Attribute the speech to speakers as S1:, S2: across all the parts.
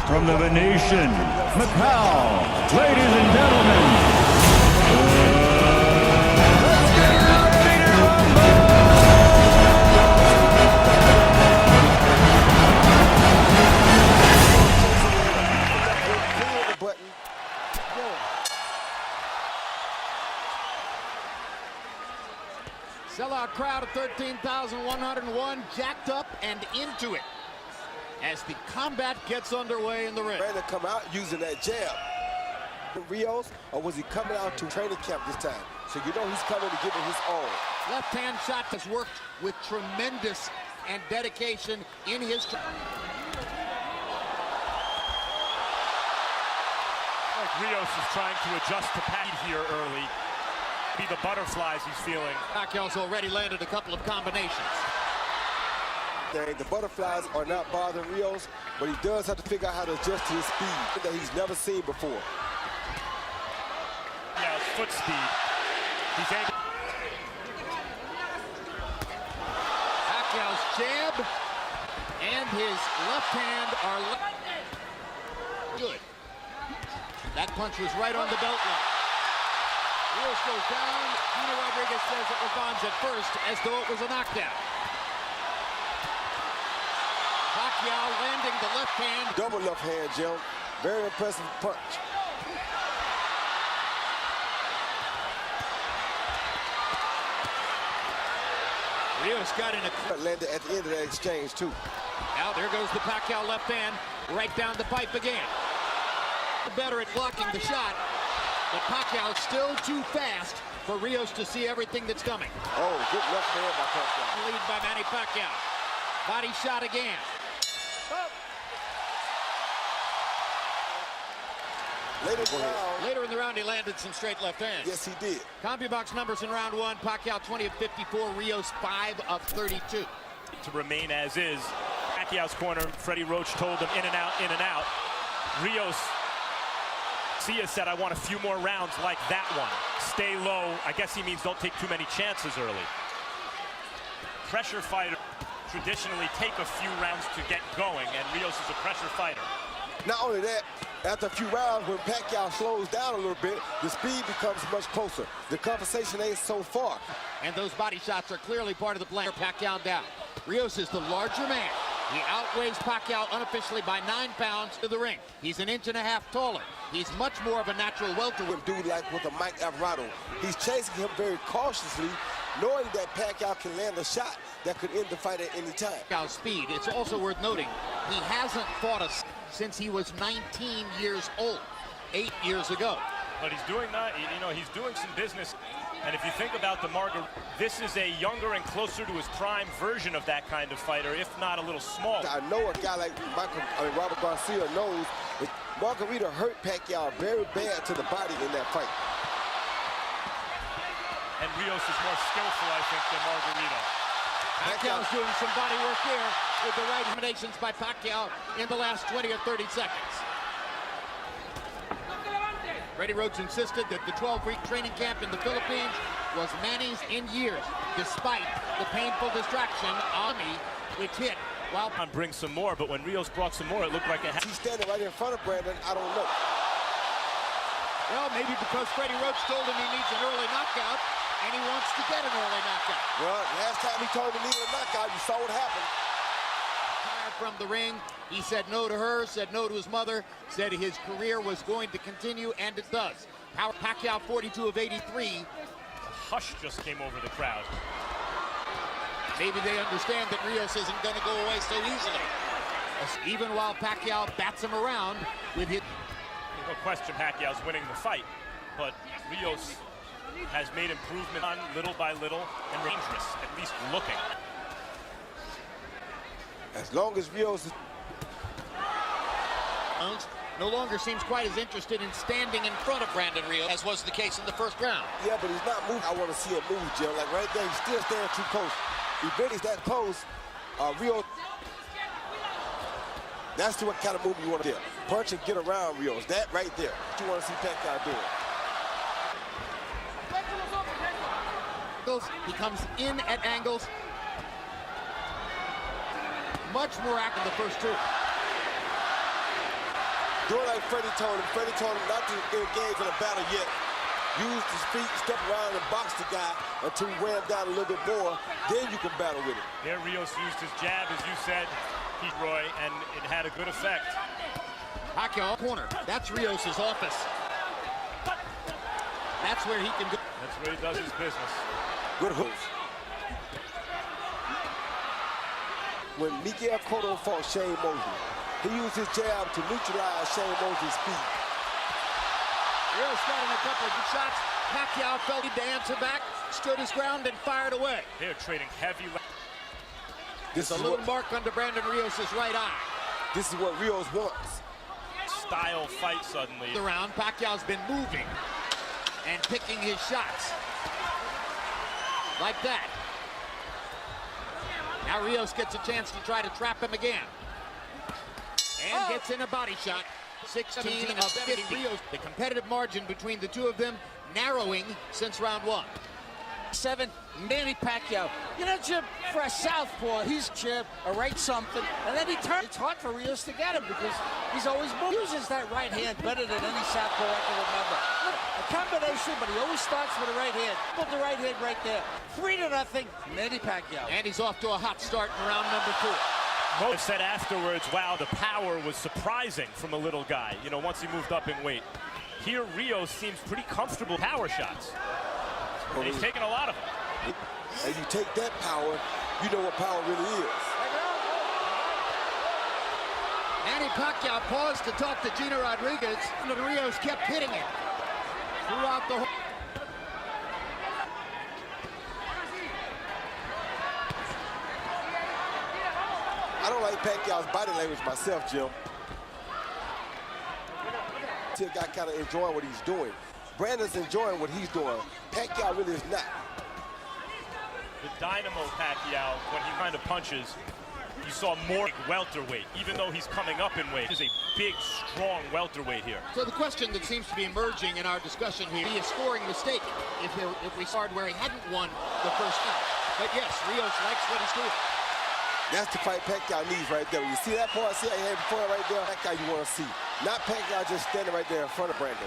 S1: From the Venetian Macau, ladies and gentlemen, let's get ready to rumble!
S2: Sellout crowd of 13,101, jacked up and into it as the combat gets underway in the ring.
S3: Ready to come out using that jab. Rios, or was he coming out to training camp this time? So you know he's coming to give it his all.
S2: Left hand shot has worked with tremendous and dedication in his.
S4: Like Rios is trying to adjust to Pacquiao here early. Be the butterflies he's feeling.
S2: Pacquiao's already landed a couple of combinations.
S3: The butterflies are not bothering Rios, but he does have to figure out how to adjust to his speed that he's never seen before.
S4: Yeah, his foot speed. He's able.
S2: Pacquiao's jab and his left hand are good. That punch was right on the belt line. Rios goes down. Gina Rodriguez says it was Bonds at first, as though it was a knockdown. Pacquiao landing the left hand.
S3: Double left hand, Jim. Very impressive punch.
S2: Rios got in a...
S3: Landed at the end of that exchange, too.
S2: Now there goes the Pacquiao left hand, right down the pipe again. Better at blocking the shot, but Pacquiao still too fast for Rios to see everything that's coming.
S3: Oh, good left hand by Pacquiao.
S2: Lead by Manny Pacquiao. Body shot again. Later in the round, he landed some straight left hands.
S3: Yes, he did.
S2: CompuBox numbers in round one: Pacquiao 20 of 54, Rios 5 of 32.
S4: To remain as is. Pacquiao's corner, Freddie Roach told him in and out, in and out. Rios, Sia said, I want a few more rounds like that one. Stay low. I guess he means don't take too many chances early. Pressure fighter traditionally take a few rounds to get going, and Rios is a pressure fighter.
S3: Not only that, after a few rounds, when Pacquiao slows down a little bit, the speed becomes much closer. The conversation ain't so far.
S2: And those body shots are clearly part of the plan. Pacquiao down. Rios is the larger man. He outweighs Pacquiao unofficially by 9 pounds to the ring. He's an inch and a half taller. He's much more of a natural welterweight.
S3: Dude like with a Mike Alvarado. He's chasing him very cautiously, knowing that Pacquiao can land a shot that could end the fight at any time.
S2: Pacquiao's speed. It's also worth noting, he hasn't fought us since he was 19 years old, 8 years ago.
S4: But he's doing that, you know, he's doing some business. And if you think about the Margaret, this is a younger and closer to his prime version of that kind of fighter, if not a little smaller.
S3: I know a guy like Robert Garcia knows that Margarita hurt Pacquiao very bad to the body in that fight.
S4: And Rios is more skillful, I think, than Margarita.
S2: Pacquiao's doing some body work here with the right combinations by Pacquiao in the last 20 or 30 seconds. Freddie Roach insisted that the 12-week training camp in the Philippines was Manny's in years, despite the painful distraction on me, which hit while...
S4: Bring some more, but when Rios brought some more, it looked like a...
S3: He's standing right in front of Brandon, I don't know.
S2: Well, maybe because Freddie Roach told him he needs an early knockout, and he wants to get an early knockout.
S3: Well, last time he told him he needed a knockout, you saw what happened.
S2: From the ring, he said no to her, said no to his mother, said his career was going to continue, and it does. Pacquiao 42 of 83.
S4: A hush just came over the crowd.
S2: Maybe they understand that Rios isn't going to go away so easily. Even while Pacquiao bats him around with his...
S4: No question Pacquiao's winning the fight, but Rios has made improvement on little by little and dangerous, at least looking.
S3: As long as Rios is...
S2: no longer seems quite as interested in standing in front of Brandon Rios as was the case in the first round.
S3: Yeah, but he's not moving. I want to see him move, Jim. Like right there, he's still standing too close. If Benny's that close, Rios... That's the kind of move you want to do. Punch and get around Rios. That right there. What you want to see Pacquiao doing.
S2: He comes in at angles. Much more active than the first two.
S3: doing like Freddie told him. Freddie told him not to engage in a battle yet. Use his feet, step around and box the guy until he wear him down a little bit more. Then you can battle with him.
S4: There, Rios used his jab, as you said, Roy, and it had a good effect.
S2: Pacquiao corner. That's Rios' office. That's where he can go.
S4: That's where he does his business.
S3: Good hooks. When Miguel Cotto fought Shane Mosley, he used his jab to neutralize Shane Mosley's speed.
S2: Rios got in a couple of good shots. Pacquiao felt he to answer back, stood his ground, and fired away.
S4: They're trading heavy.
S3: This
S2: is a little mark under Brandon Rios' right eye.
S3: This is what Rios wants.
S4: Style fight suddenly.
S2: The round, Pacquiao's been moving and picking his shots. Like that. Now Rios gets a chance to try to trap him again. And gets in a body shot. 16 of 50. Rios. The competitive margin between the two of them narrowing since round one.
S5: 7, Manny Pacquiao. You know, Jim, for a southpaw, he's Jim, a right something, and then he turns. It's hard for Rios to get him because he's always uses that right hand better than any southpaw I can remember. A combination, but he always starts with the right hand. Put the right hand right there. 3-0, Manny Pacquiao.
S2: And he's off to a hot start in round number 4.
S4: Mo said afterwards, wow, the power was surprising from a little guy, you know, once he moved up in weight. Here, Rios seems pretty comfortable power shots. And he's taking a lot of them.
S3: And you take that power, you know what power really is.
S2: Manny Pacquiao paused to talk to Gina Rodriguez, and Rios kept hitting him throughout the whole.
S3: I don't like Pacquiao's body language myself, Jim. The guy kind of enjoying what he's doing. Brandon's enjoying what he's doing. Pacquiao really is not.
S4: The dynamo Pacquiao, when he kind of punches, you saw more welterweight, even though he's coming up in weight. He's a big, strong welterweight here.
S2: So the question that seems to be emerging in our discussion here, he is scoring mistake if we started where he hadn't won the first time. But yes, Rios likes what he's doing.
S3: That's the fight Pacquiao needs right there. When you see that part, see how he had before right there? That guy you want to see. Not Pacquiao just standing right there in front of Brandon.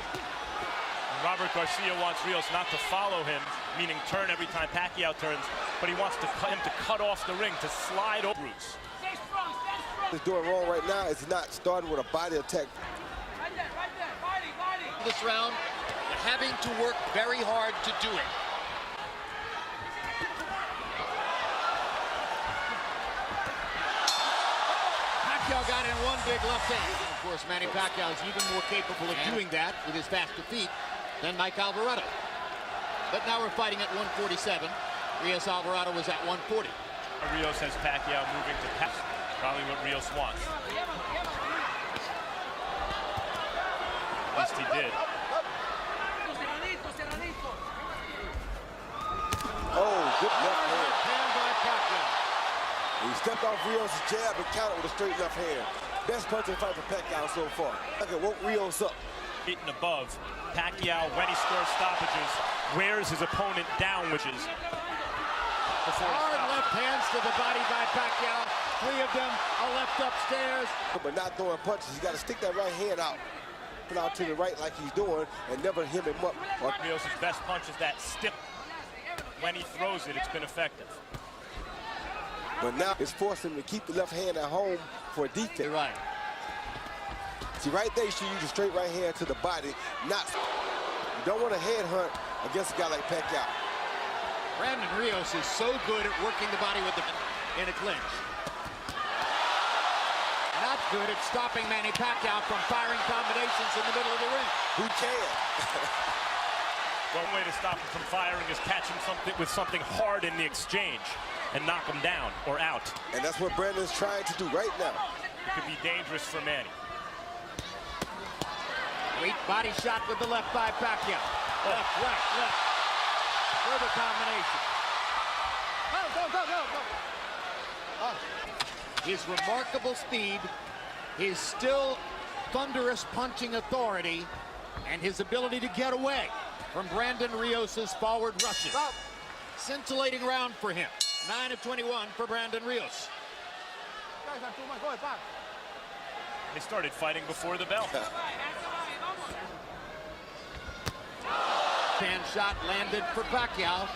S4: Robert Garcia wants Rios not to follow him, meaning turn every time Pacquiao turns, but he wants him to cut off the ring, to slide over Roots.
S3: What he's doing wrong right now is not starting with a body attack.
S5: Right there, body.
S2: This round, having to work very hard to do it. Pacquiao got in one big left hand. Of course, Manny Pacquiao is even more capable of doing that with his faster feet than Mike Alvarado. But now we're fighting at 147. Rios Alvarado was at 140.
S4: Rios has Pacquiao moving to pass. Probably what Rios wants. At least he did.
S3: Oh, good left hand.
S2: Hand by Pacquiao.
S3: He stepped off Rios' jab and countered with a straight left hand. Best punching fight for Pacquiao so far. Okay, woke Rios up.
S4: Hitting above. Pacquiao, when he scores stoppages, wears his opponent down, which is
S2: hard left hands to the body by Pacquiao. 3 of them are left upstairs.
S3: But not throwing punches. You got to stick that right hand out. Put out to the right like he's doing and never hem him up.
S4: Rios' best punch is that stiff. When he throws it, it's been effective.
S3: But now it's forcing him to keep the left hand at home for a defense.
S2: You're right.
S3: See, right there, you should use a straight right hand to the body. You don't want to headhunt against a guy like Pacquiao.
S2: Brandon Rios is so good at working the body with in a clinch. Not good at stopping Manny Pacquiao from firing combinations in the middle of the ring.
S3: Who can?
S4: One way to stop him from firing is catch him with something hard in the exchange and knock him down or out.
S3: And that's what Brandon's trying to do right now.
S4: It could be dangerous for Manny.
S2: Great body shot with the left by Pacquiao. Left, right, left. Further combination. Go. His remarkable speed, his still thunderous punching authority, and his ability to get away from Brandon Rios' forward rushes. Scintillating round for him. 9 of 21 for Brandon Rios.
S4: They started fighting before the bell.
S2: Hand shot landed for Pacquiao.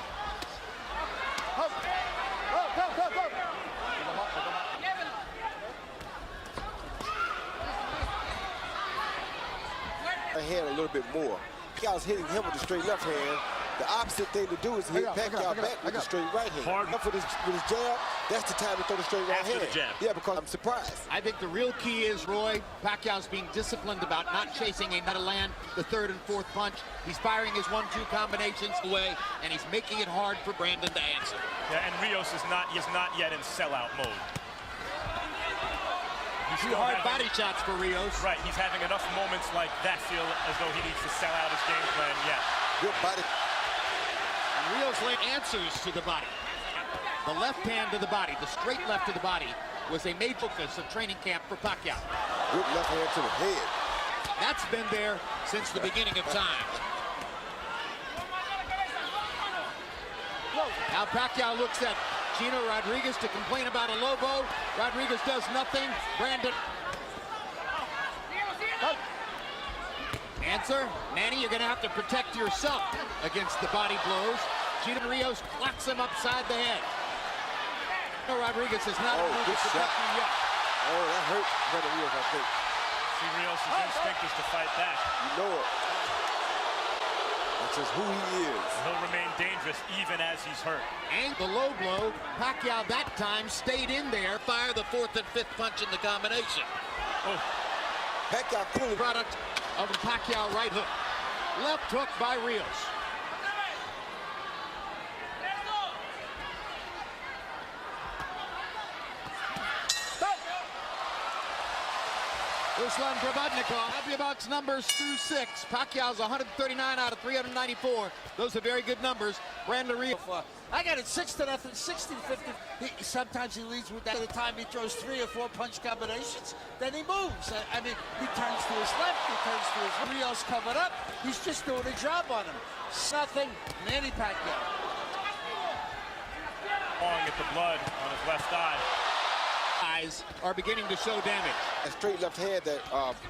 S3: A hand a little bit more. Pacquiao's hitting him with the straight left hand. The opposite thing to do is hit Pacquiao back with the straight right hand.
S4: Hard.
S3: With his jab, that's the time to throw the straight right
S4: After
S3: hand.
S4: the jab.
S3: Yeah, because I'm surprised.
S2: I think the real key is, Roy, Pacquiao's being disciplined about not chasing a to land the third and fourth punch. He's firing his 1-2 combinations away, and he's making it hard for Brandon to answer.
S4: Yeah, and Rios is not yet in sellout mode. He's
S2: Two
S4: still
S2: hard
S4: having-
S2: body shots for Rios.
S4: Right, he's having enough moments like that feel as though he needs to sell out his game plan yet.
S3: Good body.
S2: And Rios laid answers to the body. The left hand to the body, the straight left to the body, was a major focus of training camp for Pacquiao.
S3: Good left hand to the head.
S2: That's been there since the beginning of time. Now Pacquiao looks at Gino Rodriguez to complain about a Lobo. Rodriguez does nothing. Brandon. Answer, Manny, you're going to have to protect yourself against the body blows. Gino Rios clocks him upside the head. Gino Rodriguez is not able to
S3: good
S2: protect
S3: shot.
S2: you yet.
S3: Oh, that hurt Brandon Rios, I think.
S4: See, Rios' instinct is to fight back.
S3: You know it. That's just who he is.
S4: He'll remain dangerous even as he's hurt.
S2: And the low blow, Pacquiao that time stayed in there, fire the fourth and fifth punch in the combination.
S4: Oh,
S3: Pacquiao clearly
S2: Product of the Pacquiao right hook. Left hook by Rios. Ruslan Probodnikov, WBO's numbers through 6. Pacquiao's 139 out of 394. Those are very good numbers. Brandon Rios.
S5: I got it 6-0, 60-50. Sometimes he leads with that. At the time he throws 3 or 4 punch combinations, then he moves. I mean, he turns to his left, he turns to his right. Rios covered up. He's just doing a job on him. Nothing. Manny Pacquiao.
S4: clawing at the blood on his left eye.
S2: Eyes are beginning to show damage.
S3: A straight left hand that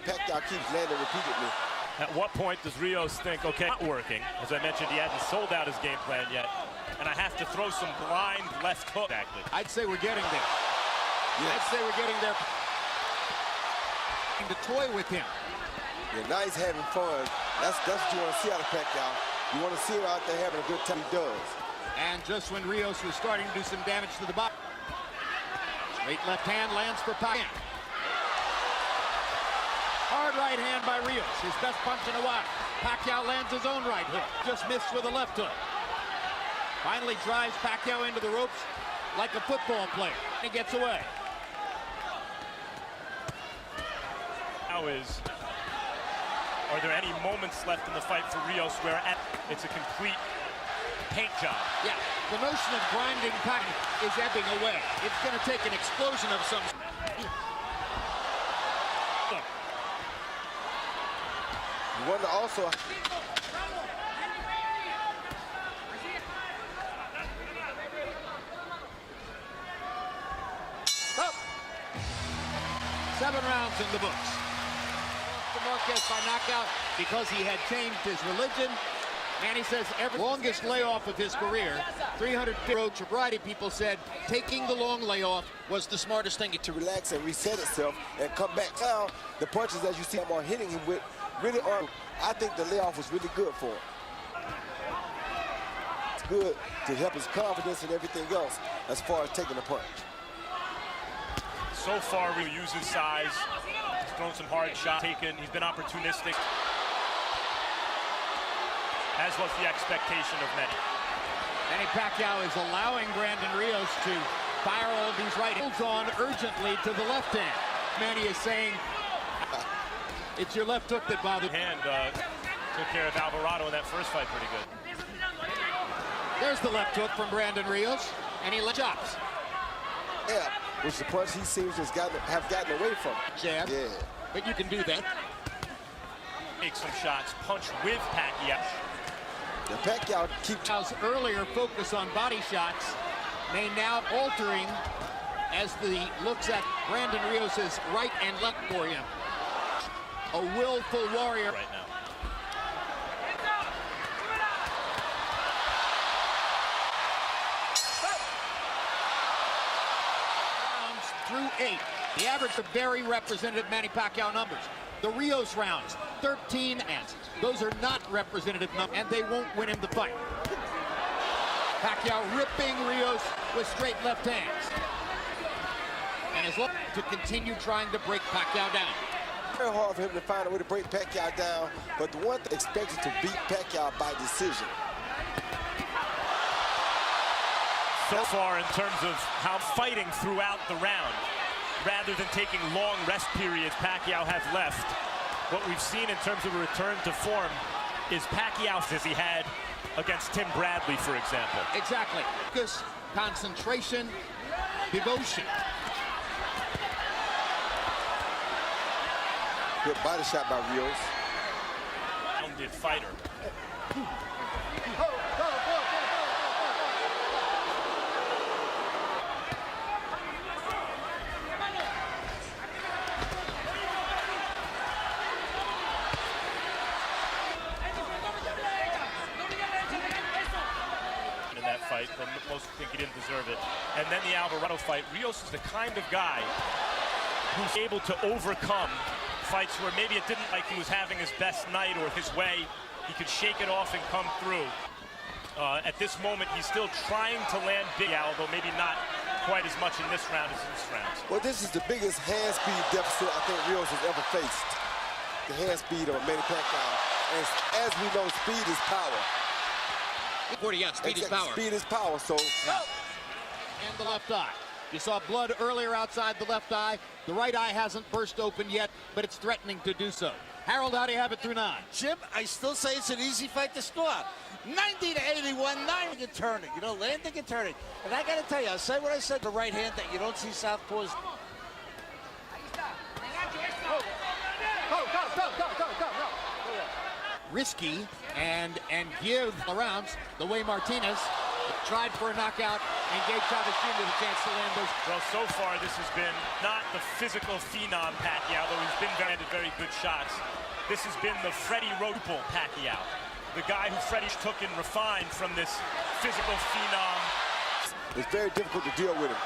S3: Pacquiao keeps landing repeatedly.
S4: At what point does Rios think, okay, not working? As I mentioned, he hasn't sold out his game plan yet. And I have to throw some blind left hook. Exactly.
S2: I'd say we're getting there.
S3: Yes.
S2: I'd say we're getting there. To toy with him.
S3: Yeah, now he's having fun. That's what you want to see out of Pacquiao. You want to see him out there having a good time. He does.
S2: And just when Rios was starting to do some damage to the body. Straight left hand lands for Pacquiao. Hard right hand by Rios, his best punch in a while. Pacquiao lands his own right hook. Just missed with a left hook. Finally drives Pacquiao into the ropes like a football player. He gets away.
S4: Now are there any moments left in the fight for Rios where it's a complete paint job?
S2: Yeah, the notion of grinding Pacquiao is ebbing away. It's going to take an explosion of some.
S3: You wonder also.
S2: Oh. 7 rounds in the books. Marquez by knockout because he had changed his religion. Manny says every longest layoff of his career, 300 roach. A variety of people said taking the long layoff was the smartest thing.
S3: To relax and reset itself and come back. Now, the punches as you see him are hitting him with really are. I think the layoff was really good for him. It's good to help his confidence and everything else as far as taking a punch.
S4: So far, Rios uses size. He's thrown some hard shots. He's been opportunistic. As was the expectation of many.
S2: Manny Pacquiao is allowing Brandon Rios to fire all these right hands on urgently to the left hand. Manny is saying, it's your left hook that bothered.
S4: Hand took care of Alvarado in that first fight pretty good.
S2: There's the left hook from Brandon Rios, and he chops.
S3: Yeah, which the punch he seems to have gotten away from.
S2: Jab.
S3: Yeah.
S2: But you can do that.
S4: Make some shots, punch with Pacquiao.
S3: The Pacquiao keeps
S2: Pacquiao's earlier focus on body shots may now altering as the looks at Brandon Rios' right and left for him. A willful warrior
S4: right now.
S2: Rounds through 8. The average of very representative Manny Pacquiao numbers. The Rios rounds, 13 and those are not representative numbers, and they won't win him the fight. Pacquiao ripping Rios with straight left hands. And is looking to continue trying to break Pacquiao down.
S3: Very hard for him to find a way to break Pacquiao down, but the one expected to beat Pacquiao by decision.
S4: So far, in terms of how fighting throughout the round, rather than taking long rest periods Pacquiao has left, what we've seen in terms of a return to form is Pacquiao as he had against Tim Bradley, for example.
S2: Exactly. Focus, concentration, devotion.
S3: Good body shot by Rios.
S4: Rounded fighter. Fight, but most think he didn't deserve it. And then the Alvarado fight. Rios is the kind of guy who's able to overcome fights where maybe it didn't like he was having his best night or his way. He could shake it off and come through. At this moment, he's still trying to land big, although maybe not quite as much in this round as in this round.
S3: Well, this is the biggest hand speed deficit I think Rios has ever faced. The hand speed of Manny Pacquiao. And as we know, speed is power.
S2: 40, yeah, speed is power.
S3: Speed is power, so.
S2: Yeah. And the left eye. You saw blood earlier outside the left eye. The right eye hasn't burst open yet, but it's threatening to do so. Harold, how do you have it through 9?
S5: Jim, I still say it's an easy fight to score. 90 to 81, landing and turning. You know, landing and turning. And I got to tell you, I'll say what I said, the right hand that you don't see southpaws.
S2: Risky and give the rounds the way Martinez tried for a knockout and gave Chavez Jr. the chance to land those.
S4: Well, so far this has been not the physical phenom Pacquiao, though he's been very good shots. This has been the Freddie Roach Pacquiao, the guy who Freddie took and refined from this physical phenom.
S3: It's very difficult to deal with him.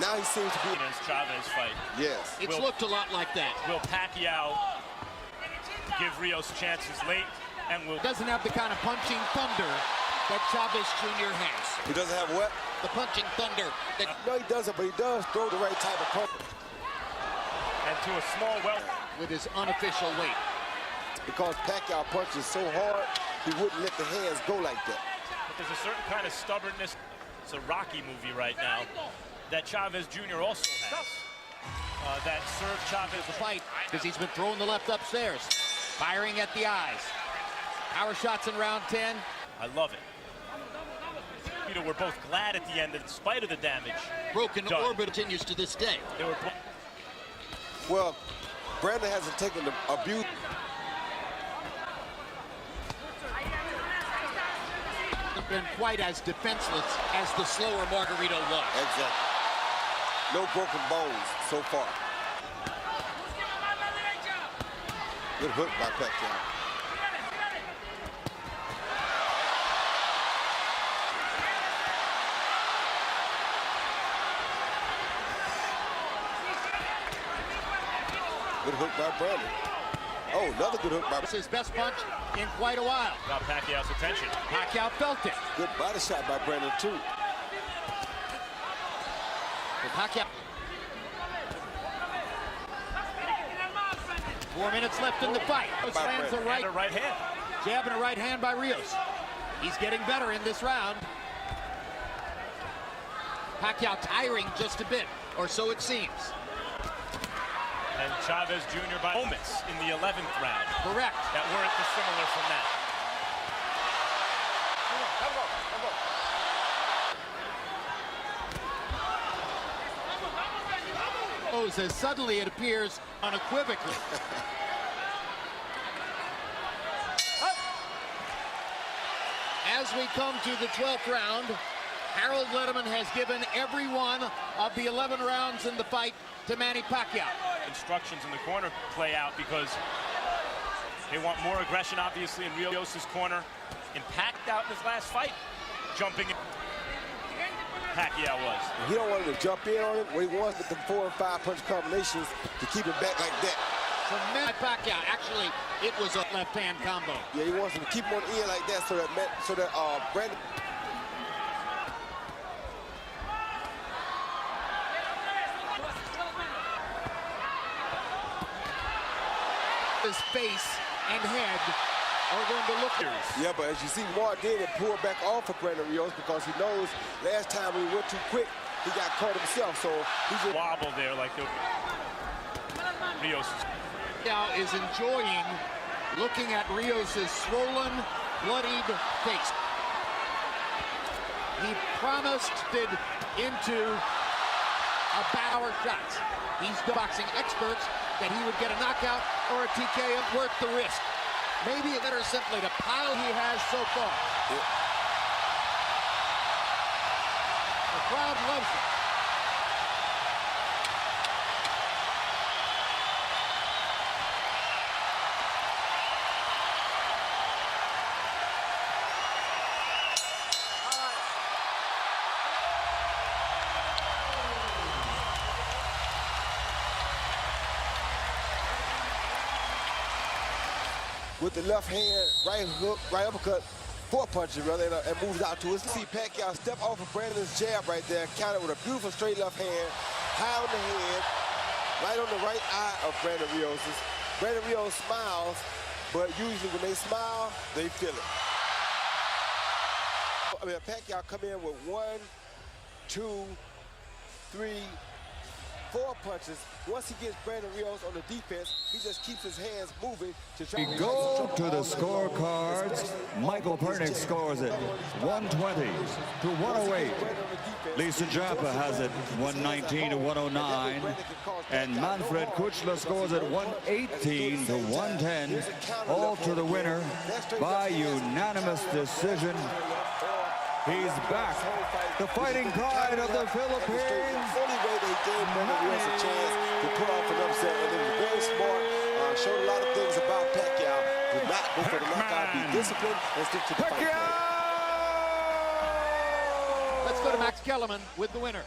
S3: Now he seems to be
S4: in his Chavez fight.
S3: Yes.
S2: It's looked a lot like that.
S4: Will Pacquiao give Rios chances late, and will
S2: doesn't have the kind of punching thunder that Chavez Jr. has.
S3: He doesn't have what?
S2: The punching thunder. That
S3: no, he doesn't, but he does throw the right type of punch.
S4: And to a small
S2: with his unofficial weight.
S3: Because Pacquiao punches so hard, he wouldn't let the hands go like that.
S4: But there's a certain kind of stubbornness. It's a Rocky movie right now that Chavez Jr. also has. That served Chavez
S2: the fight because he's been throwing the left upstairs. Firing at the eyes. Power shots in round 10.
S4: I love it. You know, we're both glad at the end, in spite of the damage.
S2: Broken orbit continues to this day.
S4: They were
S3: well, Brandon hasn't taken the abuse.
S2: Been quite as defenseless as the slower Margarito was.
S3: Exactly. No broken bones so far. Good hook by Pacquiao. Good hook by Brandon. Oh, another good hook by...
S2: This is his best punch in quite a while.
S4: Got Pacquiao's attention.
S2: Pacquiao felt it.
S3: Good body shot by Brandon, too.
S2: Pacquiao. 4 minutes left in the fight. Lands a right
S4: hand.
S2: Jab and a right hand by Rios. He's getting better in this round. Pacquiao tiring just a bit, or so it seems.
S4: And Chavez Jr. by moments in the 11th round.
S2: Correct.
S4: That weren't dissimilar from that.
S2: As suddenly it appears unequivocally. As we come to the 12th round, Harold Letterman has given every one of the 11 rounds in the fight to Manny Pacquiao.
S4: Instructions in the corner play out because they want more aggression, obviously, in Rios' corner. And Pacquiao in his last fight, jumping in. Pacquiao was.
S3: He don't want him to jump in on him. What he wants with the 4 and 5 punch combinations to keep him back like that.
S2: So Manny Pacquiao, actually, it was a left-hand combo.
S3: Yeah, he wants him to keep him on the end like that so that Brandon.
S2: His face and head are going to look here.
S3: Yeah, but as you see, Mark did it pull back off of Brandon Rios because he knows last time when he went too quick, he got caught himself. So he's just
S4: Wobble there like the Rios.
S2: Now is enjoying looking at Rios' swollen, bloodied face. He promised it into a power shot. He's boxing experts that he would get a knockout or a TKO worth the risk. Maybe it's better simply to pile he has so far.
S3: Yeah.
S2: The crowd loves it.
S3: with the left hand, right hook, right uppercut, 4 punches rather, and moves out to his. See Pacquiao step off of Brandon's jab right there, counter with a beautiful straight left hand, high on the head, right on the right eye of Brandon Rios. Brandon Rios smiles, but usually when they smile, they feel it. I mean, Pacquiao come in with 1, 2, 3, 4 punches. Once he gets Brandon Rios on the defense, he just keeps his hands moving to try
S1: We go to the scorecards. Michael Pernick scores it 120 to 108. Lisa Jaffa has it 119 to 109. And Manfred Kuchler scores it 118 to 110. All to the winner by unanimous decision. He's back, the fighting pride of the Philippines.
S3: The only way they gave Brandon Rios a chance to pull off an upset, and it was very smart. Showed a lot of things about Pacquiao. Did not go for the knockout, be disciplined, and stick to the fight.
S2: Let's go to Max Kellerman with the winner.